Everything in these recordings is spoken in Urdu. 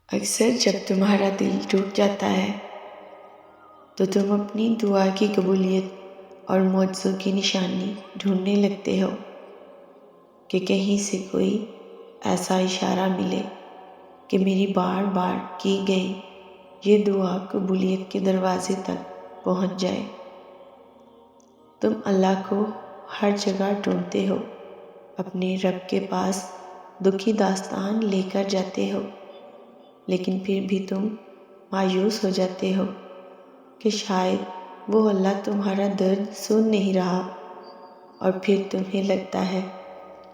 اکثر جب تمہارا دل ٹوٹ جاتا ہے تو تم اپنی دعا کی قبولیت اور معجزوں کی نشانی ڈھونڈنے لگتے ہو کہ کہیں سے کوئی ایسا اشارہ ملے کہ میری بار بار کی گئی یہ دعا قبولیت کے دروازے تک پہنچ جائے۔ تم اللہ کو ہر جگہ ڈھونڈتے ہو، اپنے رب کے پاس دکھی داستان لے کر جاتے ہو، لیکن پھر بھی تم مایوس ہو جاتے ہو کہ شاید وہ اللہ تمہارا درد سن نہیں رہا، اور پھر تمہیں لگتا ہے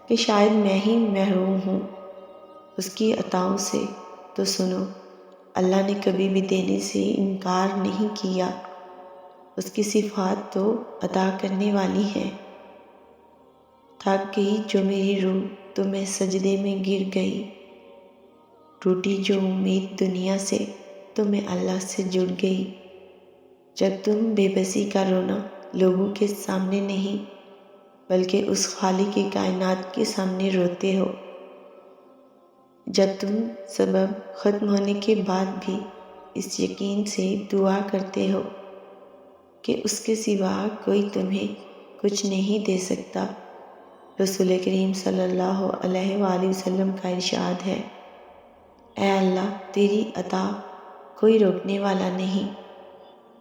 کہ شاید میں ہی محروم ہوں اس کی عطاؤں سے۔ تو سنو، اللہ نے کبھی بھی دینے سے انکار نہیں کیا، اس کی صفات تو عطا کرنے والی ہیں۔ تھک گئی جو میری روح تمہیں سجدے میں گر گئی، ٹوٹی جو امید دنیا سے تمہیں اللہ سے جڑ گئی۔ جب تم بے بسی کا رونا لوگوں کے سامنے نہیں بلکہ اس خالق کی کائنات کے سامنے روتے ہو، جب تم سبب ختم ہونے کے بعد بھی اس یقین سے دعا کرتے ہو کہ اس کے سوا کوئی تمہیں کچھ نہیں دے سکتا۔ رسول کریم صلی اللہ علیہ وآلہ وسلم کا ارشاد ہے، اے اللہ، تیری عطا کوئی روکنے والا نہیں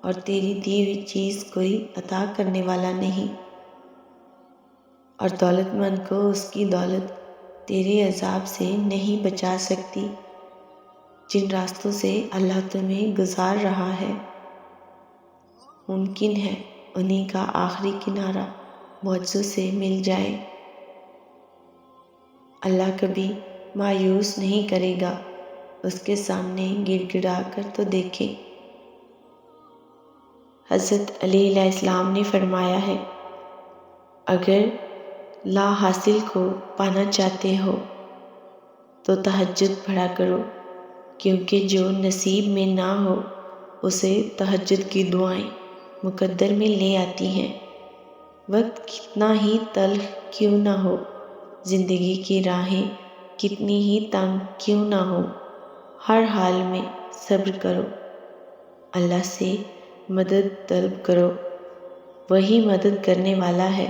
اور تیری دی ہوئی چیز کوئی عطا کرنے والا نہیں، اور دولت مند کو اس کی دولت تیرے عذاب سے نہیں بچا سکتی۔ جن راستوں سے اللہ تمہیں گزار رہا ہے، ممکن ہے انہی کا آخری کنارہ معجزوں سے مل جائے۔ اللہ کبھی مایوس نہیں کرے گا، اس کے سامنے گڑ گڑا کر تو دیکھے۔ حضرت علی علیہ السلام نے فرمایا ہے، اگر لا حاصل کو پانا چاہتے ہو تو تہجد پڑھا کرو، کیونکہ جو نصیب میں نہ ہو اسے تہجد کی دعائیں مقدر میں لے آتی ہیں۔ وقت کتنا ہی تلخ کیوں نہ ہو، زندگی کی راہیں کتنی ہی تنگ کیوں نہ ہو، ہر حال میں صبر کرو، اللہ سے مدد طلب کرو، وہی مدد کرنے والا ہے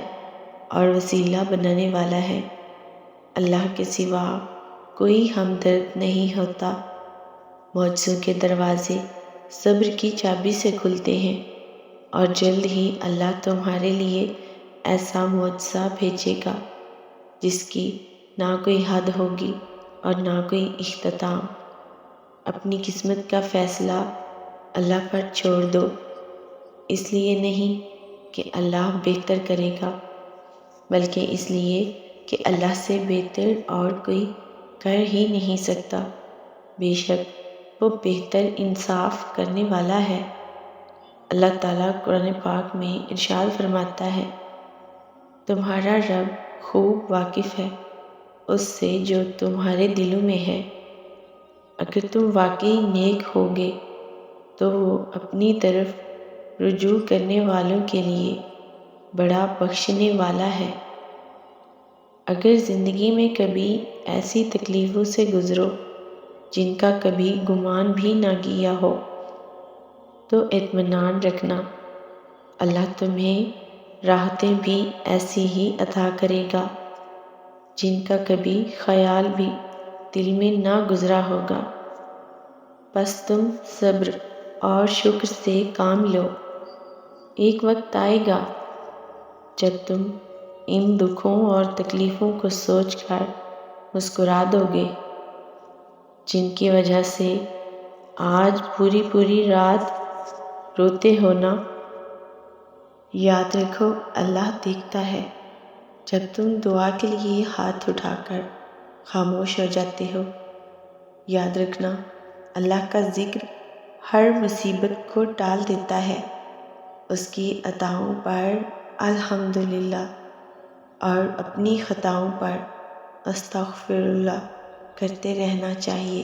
اور وسیلہ بنانے والا ہے۔ اللہ کے سوا کوئی ہمدرد نہیں ہوتا۔ معجزوں کے دروازے صبر کی چابی سے کھلتے ہیں، اور جلد ہی اللہ تمہارے لیے ایسا معجزہ بھیجے گا جس کی نہ کوئی حد ہوگی اور نہ کوئی اختتام۔ اپنی قسمت کا فیصلہ اللہ پر چھوڑ دو، اس لیے نہیں کہ اللہ بہتر کرے گا، بلکہ اس لیے کہ اللہ سے بہتر اور کوئی کر ہی نہیں سکتا۔ بے شک وہ بہتر انصاف کرنے والا ہے۔ اللہ تعالیٰ قرآن پاک میں ارشاد فرماتا ہے، تمہارا رب خوب واقف ہے اس سے جو تمہارے دلوں میں ہے۔ اگر تم واقعی نیک ہوگے تو وہ اپنی طرف رجوع کرنے والوں کے لیے بڑا بخشنے والا ہے۔ اگر زندگی میں کبھی ایسی تکلیفوں سے گزرو جن کا کبھی گمان بھی نہ کیا ہو، تو اطمینان رکھنا، اللہ تمہیں راحتیں بھی ایسی ہی عطا کرے گا جن کا کبھی خیال بھی دل میں نہ گزرا ہوگا۔ بس تم صبر اور شکر سے کام لو۔ ایک وقت آئے گا جب تم ان دکھوں اور تکلیفوں کو سوچ کر مسکرا دو گے، جن کی وجہ سے آج پوری پوری رات روتے ہو نا۔ یاد رکھو، اللہ دیکھتا ہے جب تم دعا کے لیے ہاتھ اٹھا کر خاموش ہو جاتے ہو۔ یاد رکھنا، اللہ کا ذکر ہر مصیبت کو ٹال دیتا ہے۔ اس کی عطاؤں پر الحمدللہ اور اپنی خطاؤں پر استغفر اللہ کرتے رہنا چاہیے۔